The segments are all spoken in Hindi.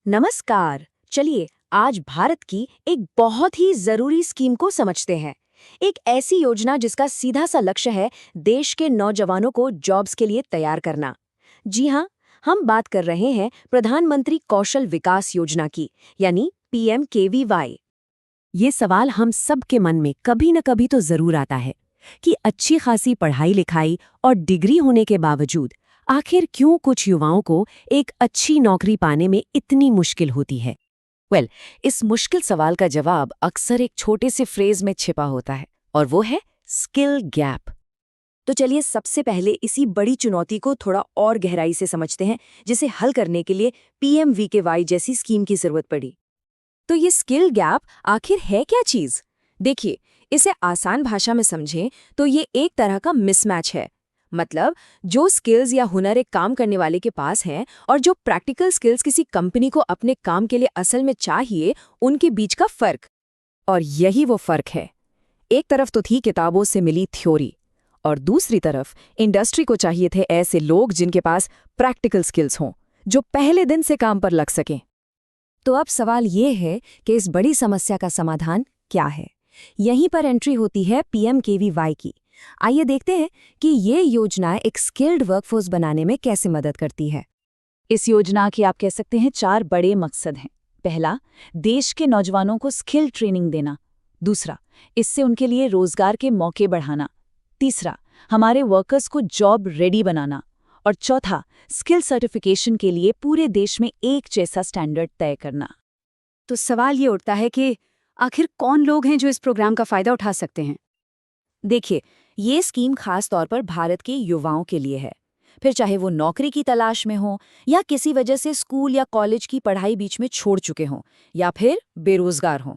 नमस्कार। चलिए आज भारत की एक बहुत ही जरूरी स्कीम को समझते हैं। एक ऐसी योजना जिसका सीधा सा लक्ष्य है देश के नौजवानों को जॉब्स के लिए तैयार करना। जी हाँ, हम बात कर रहे हैं प्रधानमंत्री कौशल विकास योजना की, यानी PMKVY। ये सवाल हम सब के मन में कभी न कभी तो जरूर आता है कि अच्छी खासी पढ़ाई लिखाई और डिग्री होने के बावजूद आखिर क्यों कुछ युवाओं को एक अच्छी नौकरी पाने में इतनी मुश्किल होती है। इस मुश्किल सवाल का जवाब अक्सर एक छोटे से फ्रेज में छिपा होता है, और वो है स्किल गैप। तो चलिए सबसे पहले इसी बड़ी चुनौती को थोड़ा और गहराई से समझते हैं, जिसे हल करने के लिए PMVKY जैसी स्कीम की जरूरत पड़ी। तो ये स्किल गैप आखिर है क्या चीज? देखिए, इसे आसान भाषा में समझें तो ये एक तरह का मिसमैच है। मतलब जो स्किल्स या हुनर एक काम करने वाले के पास हैं और जो प्रैक्टिकल स्किल्स किसी कंपनी को अपने काम के लिए असल में चाहिए, उनके बीच का फर्क। और यही वो फर्क है। एक तरफ तो थी किताबों से मिली थ्योरी, और दूसरी तरफ इंडस्ट्री को चाहिए थे ऐसे लोग जिनके पास प्रैक्टिकल स्किल्स हों, जो पहले दिन से काम पर लग सकें। तो अब सवाल ये है कि इस बड़ी समस्या का समाधान क्या है। यहीं पर एंट्री होती है PMKVY की। आइए देखते हैं कि ये योजना एक स्किल्ड वर्कफोर्स बनाने में कैसे मदद करती है। इस योजना के आप कह सकते हैं 4 बड़े मकसद हैं। पहला, देश के नौजवानों को स्किल ट्रेनिंग देना। दूसरा, इससे उनके लिए रोजगार के मौके बढ़ाना। तीसरा, हमारे वर्कर्स को जॉब रेडी बनाना। और चौथा, स्किल सर्टिफिकेशन के लिए पूरे देश में एक जैसा स्टैंडर्ड तय करना। तो सवाल ये उठता है कि आखिर कौन लोग हैं जो इस प्रोग्राम का फायदा उठा सकते हैं। देखिए, ये स्कीम खास तौर पर भारत के युवाओं के लिए है। फिर चाहे वो नौकरी की तलाश में हो, या किसी वजह से स्कूल या कॉलेज की पढ़ाई बीच में छोड़ चुके हों, या फिर बेरोजगार हों।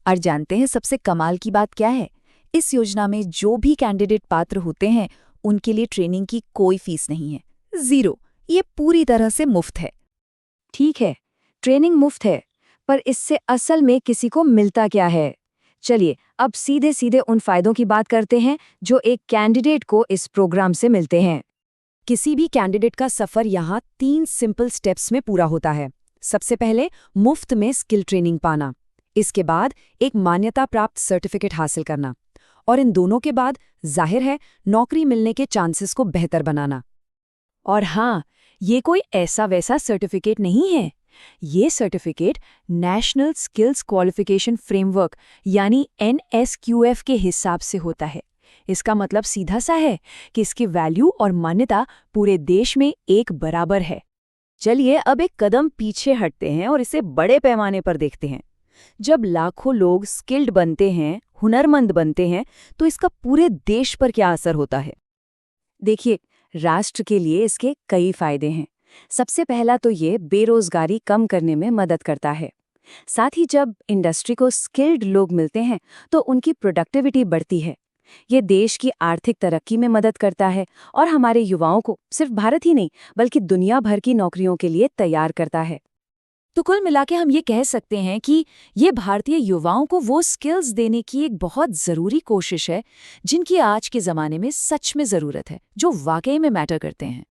और जानते हैं सबसे कमाल की बात क्या है? इस योजना में जो भी कैंडिडेट पात्र होते हैं, उनके लिए ट्रेनिंग की कोई फीस नहीं है। 0। ये पूरी तरह से मुफ्त है। ठीक है, ट्रेनिंग मुफ्त है, पर इससे असल में किसी को मिलता क्या है? चलिए अब सीधे सीधे उन फायदों की बात करते हैं जो एक कैंडिडेट को इस प्रोग्राम से मिलते हैं। किसी भी कैंडिडेट का सफर यहाँ 3 सिंपल स्टेप्स में पूरा होता है। सबसे पहले मुफ्त में स्किल ट्रेनिंग पाना, इसके बाद एक मान्यता प्राप्त सर्टिफिकेट हासिल करना, और इन दोनों के बाद जाहिर है नौकरी मिलने के चांसेस को बेहतर बनाना। और हाँ, ये कोई ऐसा वैसा सर्टिफिकेट नहीं है। ये certificate national skills qualification framework यानी NSQF के हिसाब से होता है। इसका मतलब सीधा सा है कि इसकी वैल्यू और मान्यता पूरे देश में एक बराबर है। चलिए अब एक कदम पीछे हटते हैं और इसे बड़े पैमाने पर देखते हैं। जब लाखों लोग स्किल्ड बनते हैं, हुनरमंद बनते हैं, तो इसका पूरे देश पर क्या असर होता है? देखिए, राष्ट्र के लिए इसके कई फायदे हैं। सबसे पहला तो ये बेरोजगारी कम करने में मदद करता है। साथ ही जब इंडस्ट्री को स्किल्ड लोग मिलते हैं तो उनकी प्रोडक्टिविटी बढ़ती है। ये देश की आर्थिक तरक्की में मदद करता है और हमारे युवाओं को सिर्फ भारत ही नहीं बल्कि दुनिया भर की नौकरियों के लिए तैयार करता है। तो कुल मिलाके हम ये कह सकते हैं कि ये भारतीय युवाओं को वो स्किल्स देने की एक बहुत ज़रूरी कोशिश है जिनकी आज के ज़माने में सच में ज़रूरत है, जो वाकई में मैटर करते हैं।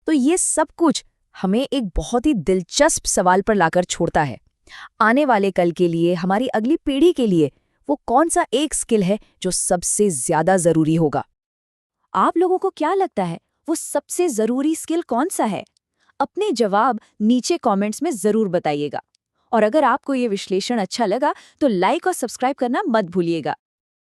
तो ये सब कुछ हमें एक बहुत ही दिलचस्प सवाल पर लाकर छोड़ता है। आने वाले कल के लिए, हमारी अगली पीढ़ी के लिए वो कौन सा एक स्किल है जो सबसे ज्यादा जरूरी होगा? आप लोगों को क्या लगता है, वो सबसे जरूरी स्किल कौन सा है? अपने जवाब नीचे कमेंट्स में जरूर बताइएगा। और अगर आपको ये विश्लेषण अच्छा लगा तो लाइक और सब्सक्राइब करना मत भूलिएगा।